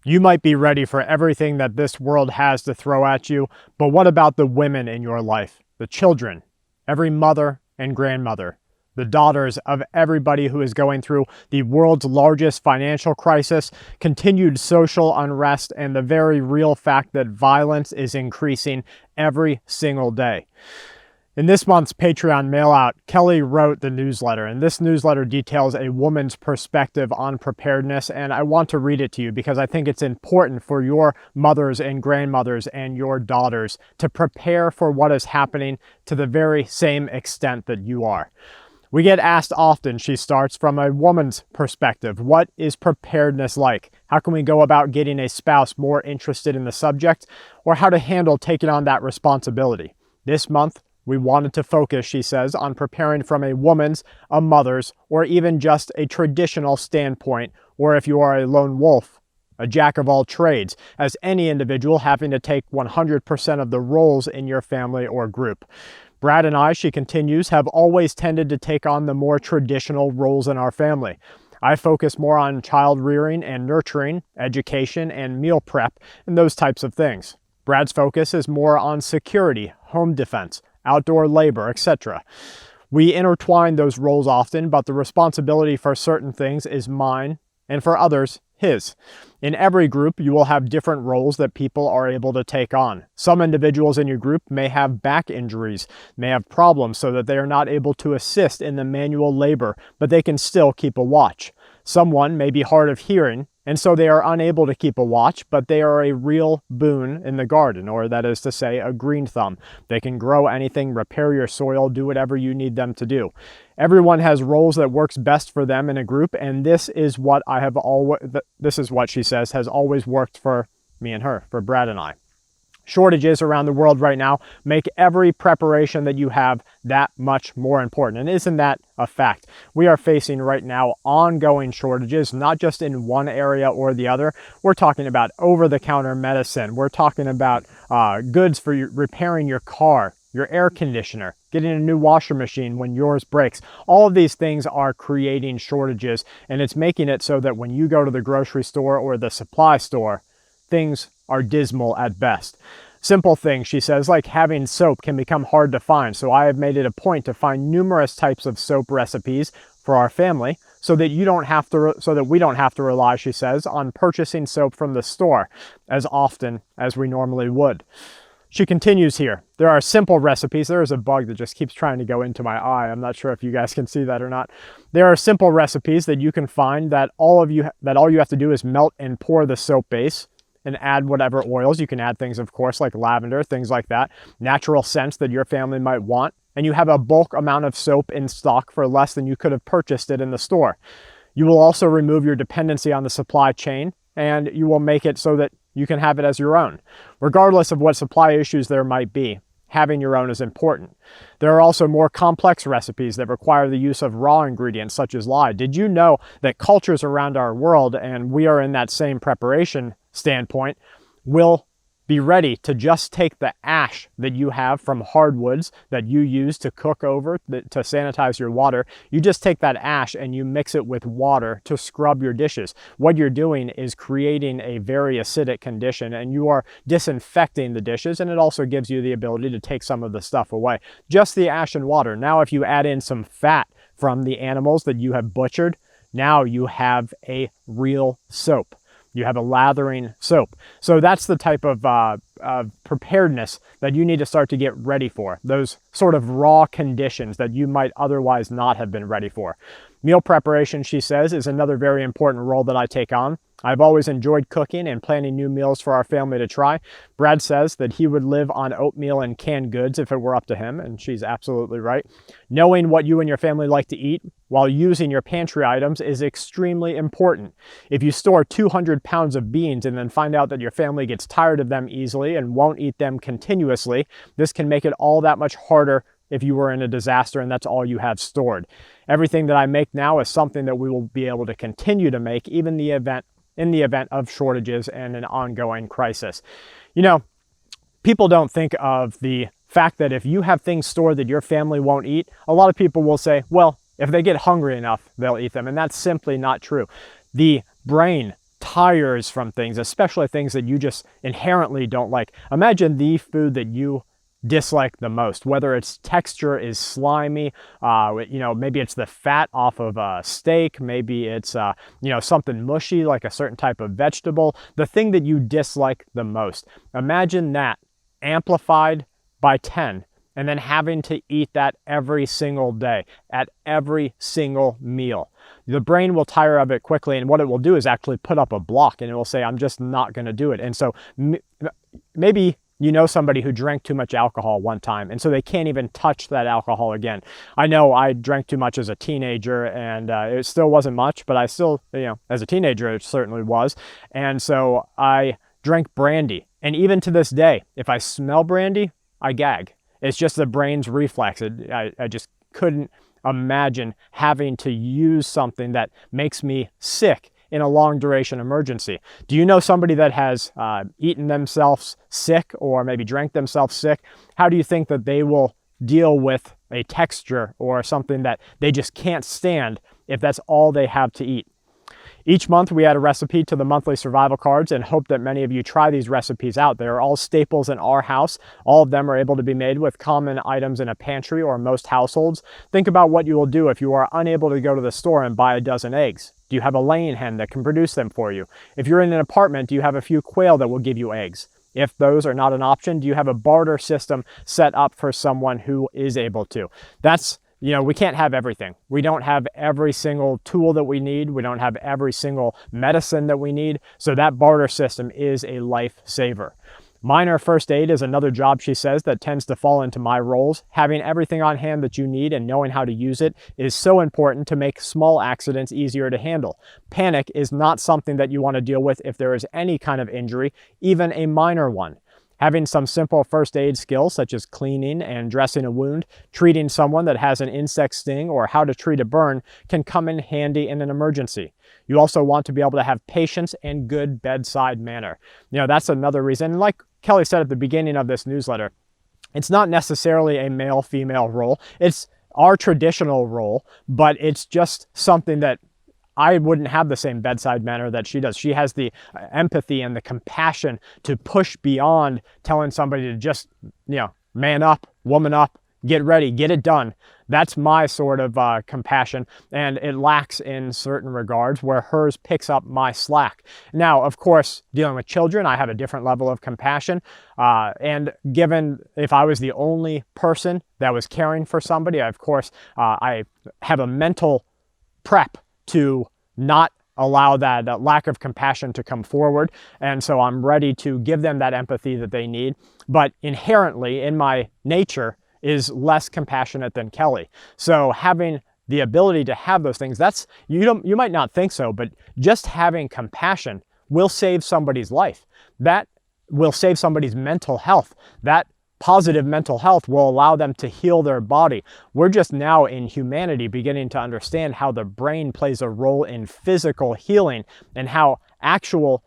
You might be ready for everything that this world has to throw at you, but what about the women in your life, the children, every mother and grandmother, the daughters of everybody who is going through the world's largest financial crisis, continued social unrest, and the very real fact that violence is increasing every single day? In this month's Patreon mailout, Kelley wrote the newsletter, and this newsletter details a woman's perspective on preparedness, and I want to read it to you because I think it's important for your mothers and grandmothers and your daughters to prepare for what is happening to the very same extent that you are. We get asked often, she starts, from a woman's perspective, what is preparedness like? How can we go about getting a spouse more interested in the subject, or how to handle taking on that responsibility? This month, we wanted to focus, she says, on preparing from a woman's, a mother's, or even just a traditional standpoint, or if you are a lone wolf, a jack of all trades, as any individual having to take 100% of the roles in your family or group. Brad and I, she continues, have always tended to take on the more traditional roles in our family. I focus more on child rearing and nurturing, education and meal prep, and those types of things. Brad's focus is more on security, home defense, outdoor labor, etc. We intertwine those roles often, but the responsibility for certain things is mine, and for others, his. In every group, you will have different roles that people are able to take on. Some individuals in your group may have back injuries, may have problems so that they are not able to assist in the manual labor, but they can still keep a watch. Someone may be hard of hearing, and so they are unable to keep a watch, but they are a real boon in the garden, or that is to say, a green thumb. They can grow anything, repair your soil, do whatever you need them to do. Everyone has roles that works best for them in a group, and this is what she says has always worked for me and her, for Brad and I. Shortages around the world right now make every preparation that you have that much more important. And isn't that a fact? We are facing right now ongoing shortages, not just in one area or the other. We're talking about over-the-counter medicine. We're talking about goods for repairing your car, your air conditioner, getting a new washer machine when yours breaks. All of these things are creating shortages, and it's making it so that when you go to the grocery store or the supply store, things are dismal at best. Simple things, she says, like having soap can become hard to find, so I have made it a point to find numerous types of soap recipes for our family so that we don't have to rely, she says, on purchasing soap from the store as often as we normally would. She continues here. There are simple recipes. There is a bug that just keeps trying to go into my eye. I'm not sure if you guys can see that or not. There are simple recipes that you can find that all you have to do is melt and pour the soap base and add whatever oils. You can add things, of course, like lavender, things like that, natural scents that your family might want, and you have a bulk amount of soap in stock for less than you could have purchased it in the store. You will also remove your dependency on the supply chain, and you will make it so that you can have it as your own. Regardless of what supply issues there might be, having your own is important. There are also more complex recipes that require the use of raw ingredients such as lye. Did you know that cultures around our world, and we are in that same preparation standpoint, will be ready to just take the ash that you have from hardwoods that you use to cook over, to sanitize your water. You just take that ash and you mix it with water to scrub your dishes. What you're doing is creating a very acidic condition, and you are disinfecting the dishes, and it also gives you the ability to take some of the stuff away. Just the ash and water. Now if you add in some fat from the animals that you have butchered, now you have a real soap. You have a lathering soap. So that's the type of preparedness that you need to start to get ready for. Those sort of raw conditions that you might otherwise not have been ready for. Meal preparation, she says, is another very important role that I take on. I've always enjoyed cooking and planning new meals for our family to try. Brad says that he would live on oatmeal and canned goods if it were up to him, and she's absolutely right. Knowing what you and your family like to eat while using your pantry items is extremely important. If you store 200 pounds of beans and then find out that your family gets tired of them easily and won't eat them continuously, this can make it all that much harder if you were in a disaster and that's all you have stored. Everything that I make now is something that we will be able to continue to make even in the event of shortages and an ongoing crisis. You know, people don't think of the fact that if you have things stored that your family won't eat, a lot of people will say, well, if they get hungry enough, they'll eat them. And that's simply not true. The brain tires from things, especially things that you just inherently don't like. Imagine the food that you dislike the most, whether its texture is slimy, maybe it's the fat off of a steak, maybe it's something mushy like a certain type of vegetable, the thing that you dislike the most. Imagine that amplified by 10, and then having to eat that every single day at every single meal. The brain will tire of it quickly, and what it will do is actually put up a block, and it will say, I'm just not going to do it. And so maybe you know somebody who drank too much alcohol one time, and so they can't even touch that alcohol again. I know I drank too much as a teenager, and it still wasn't much, but I still, as a teenager, it certainly was. And so I drank brandy. And even to this day, if I smell brandy, I gag. It's just the brain's reflex. I just couldn't imagine having to use something that makes me sick in a long duration emergency. Do you know somebody that has eaten themselves sick or maybe drank themselves sick? How do you think that they will deal with a texture or something that they just can't stand if that's all they have to eat? Each month we add a recipe to the monthly survival cards and hope that many of you try these recipes out. They are all staples in our house. All of them are able to be made with common items in a pantry or most households. Think about what you will do if you are unable to go to the store and buy a dozen eggs. Do you have a laying hen that can produce them for you? If you're in an apartment, do you have a few quail that will give you eggs? If those are not an option, do you have a barter system set up for someone who is able to? We can't have everything. We don't have every single tool that we need. We don't have every single medicine that we need. So that barter system is a lifesaver. Minor first aid is another job, she says, that tends to fall into my roles. Having everything on hand that you need and knowing how to use it is so important to make small accidents easier to handle. Panic is not something that you want to deal with if there is any kind of injury, even a minor one. Having some simple first aid skills such as cleaning and dressing a wound, treating someone that has an insect sting, or how to treat a burn can come in handy in an emergency. You also want to be able to have patience and good bedside manner. That's another reason. And like Kelley said at the beginning of this newsletter, it's not necessarily a male-female role. It's our traditional role, but it's just something that I wouldn't have the same bedside manner that she does. She has the empathy and the compassion to push beyond telling somebody to just, man up, woman up, get ready, get it done. That's my sort of compassion, and it lacks in certain regards where hers picks up my slack. Now, of course, dealing with children, I have a different level of compassion, and given if I was the only person that was caring for somebody, of course, I have a mental prep to not allow that lack of compassion to come forward. And so I'm ready to give them that empathy that they need. But inherently in my nature is less compassionate than Kelley. So having the ability to have those things, you might not think so, but just having compassion will save somebody's life. That will save somebody's mental health. That positive mental health will allow them to heal their body. We're just now in humanity beginning to understand how the brain plays a role in physical healing and how actual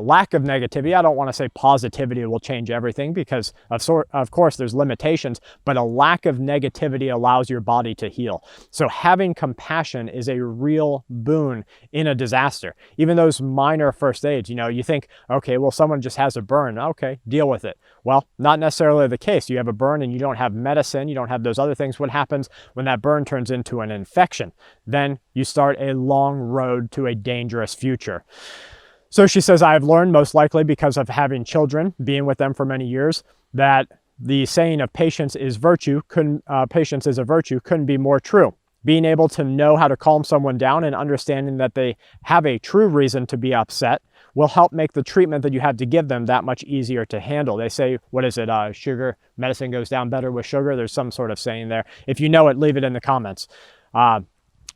lack of negativity, I don't want to say positivity will change everything because of course there's limitations, but a lack of negativity allows your body to heal. So having compassion is a real boon in a disaster. Even those minor first aids, you think, okay, well, someone just has a burn. Okay, deal with it. Well, not necessarily the case. You have a burn and you don't have medicine, you don't have those other things. What happens when that burn turns into an infection? Then you start a long road to a dangerous future. So she says, I have learned, most likely because of having children, being with them for many years, that the saying of patience is a virtue couldn't be more true. Being able to know how to calm someone down and understanding that they have a true reason to be upset will help make the treatment that you have to give them that much easier to handle. They say, sugar, medicine goes down better with sugar. There's some sort of saying there. If you know it, leave it in the comments.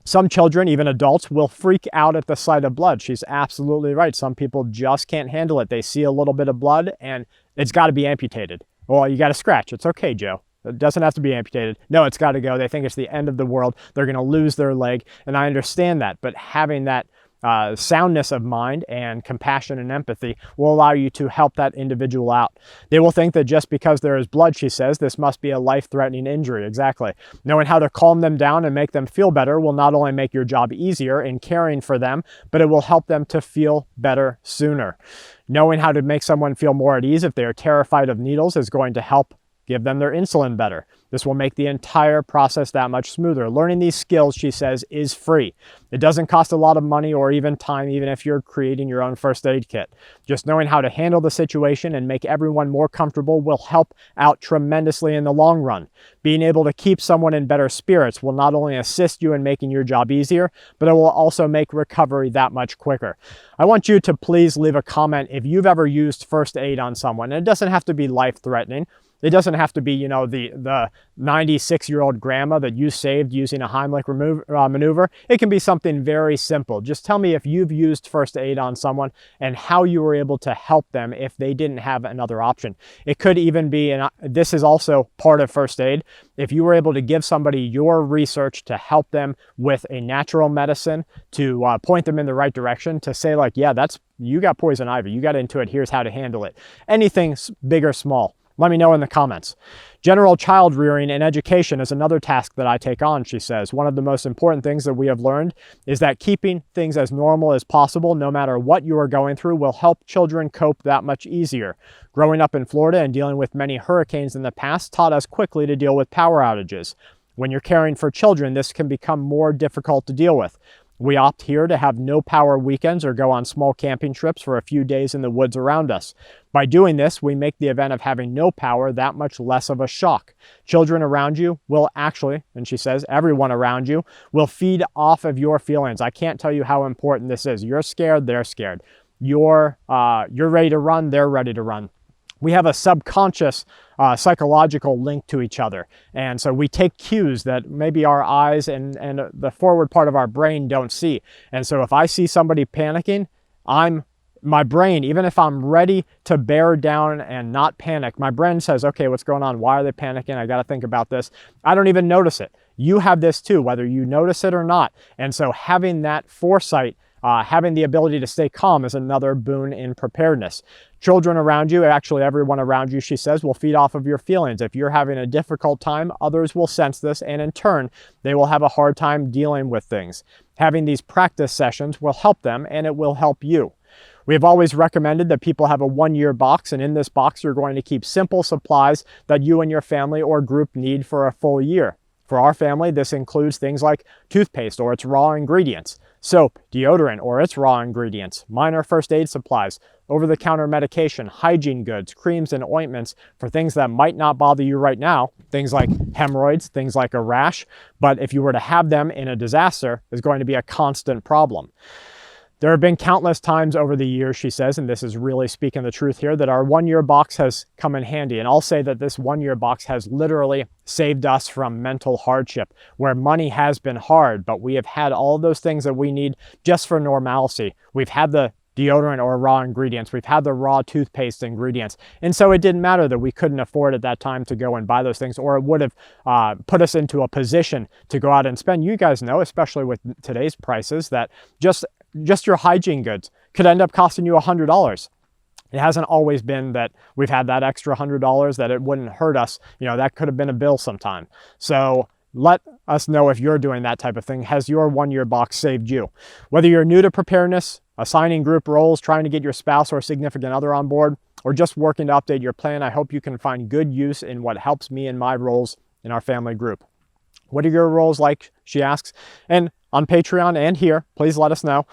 Some children, even adults, will freak out at the sight of blood. She's absolutely right. Some people just can't handle it. They see a little bit of blood and it's got to be amputated. Well, you got to scratch. It's okay, Joe. It doesn't have to be amputated. No, it's got to go. They think it's the end of the world. They're going to lose their leg. And I understand that. But having that soundness of mind and compassion and empathy will allow you to help that individual out. They will think that just because there is blood, she says, this must be a life-threatening injury. Exactly. Knowing how to calm them down and make them feel better will not only make your job easier in caring for them, but it will help them to feel better sooner. Knowing how to make someone feel more at ease if they are terrified of needles is going to help give them their insulin better. This will make the entire process that much smoother. Learning these skills, she says, is free. It doesn't cost a lot of money or even time, even if you're creating your own first aid kit. Just knowing how to handle the situation and make everyone more comfortable will help out tremendously in the long run. Being able to keep someone in better spirits will not only assist you in making your job easier, but it will also make recovery that much quicker. I want you to please leave a comment if you've ever used first aid on someone. And it doesn't have to be life-threatening. It doesn't have to be, you know, the 96-year-old grandma that you saved using a Heimlich maneuver. It can be something very simple. Just tell me if you've used first aid on someone and how you were able to help them if they didn't have another option. It could even be, and this is also part of first aid, if you were able to give somebody your research to help them with a natural medicine, to point them in the right direction, to say like, yeah, you got poison ivy, you got into it, here's how to handle it. Anything big or small. Let me know in the comments. General child rearing and education is another task that I take on, she says. One of the most important things that we have learned is that keeping things as normal as possible, no matter what you are going through, will help children cope that much easier. Growing up in Florida and dealing with many hurricanes in the past taught us quickly to deal with power outages. When you're caring for children, this can become more difficult to deal with. We opt here to have no power weekends or go on small camping trips for a few days in the woods around us. By doing this, we make the event of having no power that much less of a shock. Children around you will actually, and she says everyone around you, will feed off of your feelings. I can't tell you how important this is. You're scared, they're scared. You're ready to run, they're ready to run. We have a subconscious psychological link to each other. And so we take cues that maybe our eyes and the forward part of our brain don't see. And so if I see somebody panicking, my brain, even if I'm ready to bear down and not panic, my brain says, okay, what's going on? Why are they panicking? I got to think about this. I don't even notice it. You have this too, whether you notice it or not. And so having that foresight, having the ability to stay calm is another boon in preparedness. Children around you, actually everyone around you, she says, will feed off of your feelings. If you're having a difficult time, others will sense this, and in turn, they will have a hard time dealing with things. Having these practice sessions will help them, and it will help you. We have always recommended that people have a 1-year box, and in this box, you're going to keep simple supplies that you and your family or group need for a full year. For our family, this includes things like toothpaste or its raw ingredients, soap, deodorant or its raw ingredients, minor first aid supplies, over-the-counter medication, hygiene goods, creams and ointments for things that might not bother you right now, things like hemorrhoids, things like a rash, but if you were to have them in a disaster, is going to be a constant problem. There have been countless times over the years, she says, and this is really speaking the truth here, that our 1-year box has come in handy. And I'll say that this 1-year box has literally saved us from mental hardship, where money has been hard, but we have had all of those things that we need just for normalcy. We've had the deodorant or raw ingredients. We've had the raw toothpaste ingredients. And so it didn't matter that we couldn't afford at that time to go and buy those things, or it would have put us into a position to go out and spend. You guys know, especially with today's prices, that just your hygiene goods could end up costing you $100. It hasn't always been that we've had that extra $100 that it wouldn't hurt us. You know, that could have been a bill sometime. So let us know if you're doing that type of thing. Has your 1-year box saved you? Whether you're new to preparedness, assigning group roles, trying to get your spouse or significant other on board, or just working to update your plan, I hope you can find good use in what helps me in my roles in our family group. What are your roles like, she asks. And on Patreon and here, please let us know.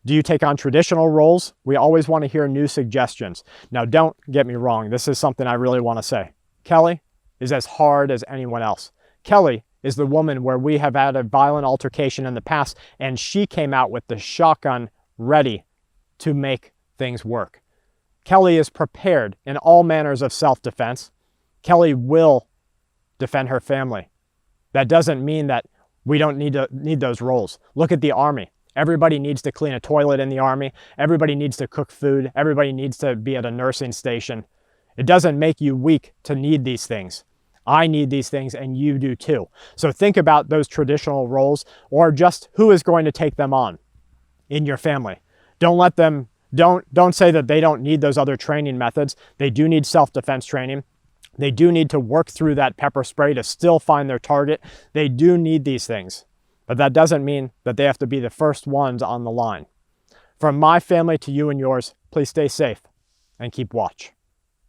Do you take on traditional roles? We always want to hear new suggestions. Now, don't get me wrong. This is something I really want to say. Kelley is as hard as anyone else. Kelley is the woman where we have had a violent altercation in the past, and she came out with the shotgun ready to make things work. Kelley is prepared in all manners of self-defense. Kelley will defend her family. That doesn't mean that we don't need those roles. Look at the Army. Everybody needs to clean a toilet in the Army. Everybody needs to cook food. Everybody needs to be at a nursing station. It doesn't make you weak to need these things. I need these things and you do too. So think about those traditional roles, or just who is going to take them on. in your family. Don't let them, don't say that they don't need those other training methods. They do need self-defense training. They do need to work through that pepper spray to still find their target. They do need these things, but that doesn't mean that they have to be the first ones on the line. From my family to you and yours, please stay safe and keep watch.